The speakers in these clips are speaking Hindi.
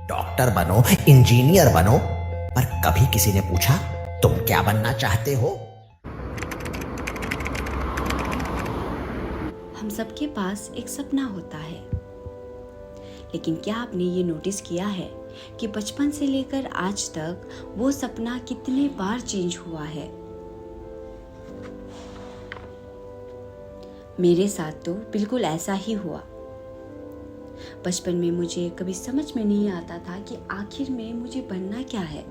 डॉक्टर बनो, इंजीनियर बनो, पर कभी किसी ने पूछा तुम क्या बनना चाहते हो? हम सबके पास एक सपना होता है, लेकिन क्या आपने ये नोटिस किया है कि बचपन से लेकर आज तक वो सपना कितने बार चेंज हुआ है? मेरे साथ तो बिल्कुल ऐसा ही हुआ। बचपन में मुझे कभी समझ में नहीं आता था कि आखिर में मुझे बनना क्या है।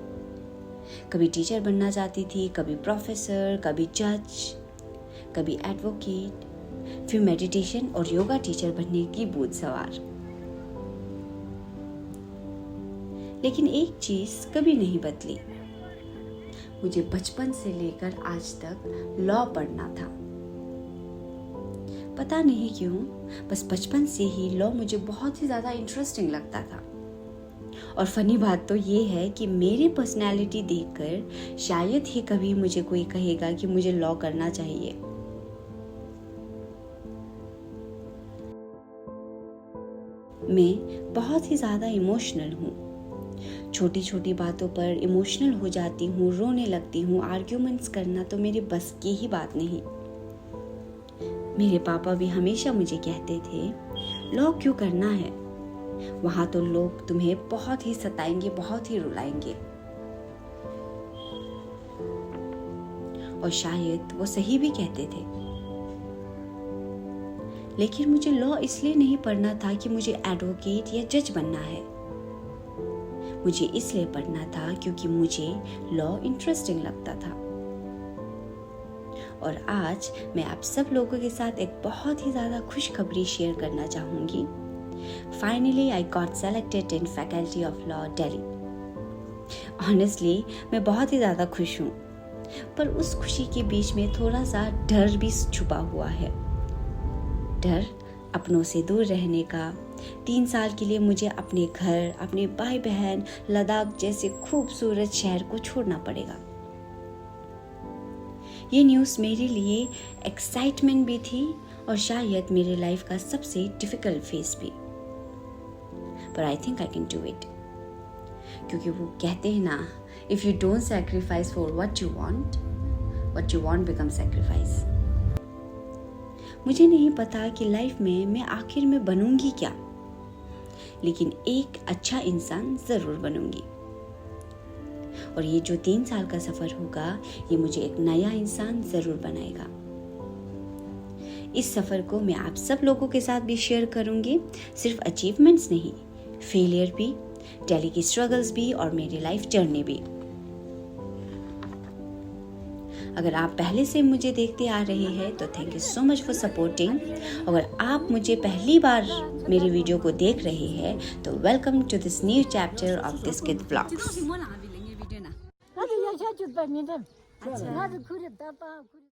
कभी टीचर बनना चाहती थी, कभी प्रोफेसर, कभी जज, कभी एडवोकेट, फिर मेडिटेशन और योगा टीचर बनने की भूत सवार। लेकिन एक चीज कभी नहीं बदली, मुझे बचपन से लेकर आज तक लॉ पढ़ना था। पता नहीं क्यों, बस बचपन से ही लॉ मुझे बहुत ही ज़्यादा इंटरेस्टिंग लगता था। और फनी बात तो ये है कि मेरी पर्सनैलिटी देखकर शायद ही कभी मुझे कोई कहेगा कि मुझे लॉ करना चाहिए। मैं बहुत ही ज़्यादा इमोशनल हूँ। छोटी छोटी बातों पर इमोशनल हो जाती हूँ, रोने लगती हूँ। आर्ग्यूमेंट्स करना तो मेरे बस की ही बात नहीं। मेरे पापा भी हमेशा मुझे कहते थे, लॉ क्यों करना है, वहां तो लोग तुम्हें बहुत ही सताएंगे, बहुत ही रुलाएंगे। और शायद वो सही भी कहते थे। लेकिन मुझे लॉ इसलिए नहीं पढ़ना था कि मुझे एडवोकेट या जज बनना है। मुझे इसलिए पढ़ना था क्योंकि मुझे लॉ इंटरेस्टिंग लगता था। और आज मैं आप सब लोगों के साथ एक बहुत ही ज़्यादा खुशखबरी शेयर करना चाहूँगी। Finally I got selected in faculty of law Delhi. Honestly मैं बहुत ही ज़्यादा खुश हूँ, पर उस खुशी के बीच में थोड़ा सा डर भी छुपा हुआ है। डर अपनों से दूर रहने का। 3 साल के लिए मुझे अपने घर, अपने भाई बहन, लद्दाख जैसे खूबसूरत शहर को छोड़ना पड़ेगा। ये न्यूज़ मेरे लिए एक्साइटमेंट भी थी और शायद मेरे लाइफ का सबसे डिफिकल्ट फेज भी। पर I think I can do it, क्योंकि वो कहते हैं ना, if you don't sacrifice for what you want become sacrifice. मुझे नहीं पता कि लाइफ में मैं आखिर में बनूंगी क्या, लेकिन एक अच्छा इंसान जरूर बनूंगी। और ये जो 3 साल का सफर होगा, ये मुझे एक नया इंसान जरूर बनाएगा। इस सफर को मैं आप सब लोगों के साथ भी शेयर करूंगी। सिर्फ अचीवमेंट्स नहीं, फेलियर भी, दिल्ली की स्ट्रगल्स भी और मेरी लाइफ जर्नी भी। अगर आप पहले से मुझे देखते आ रहे हैं तो thank you so much for supporting. अगर आप मुझे पहली बार मेरी वीडियो को देख रहे हैं तो welcome to this new chapter of this kid vlogs.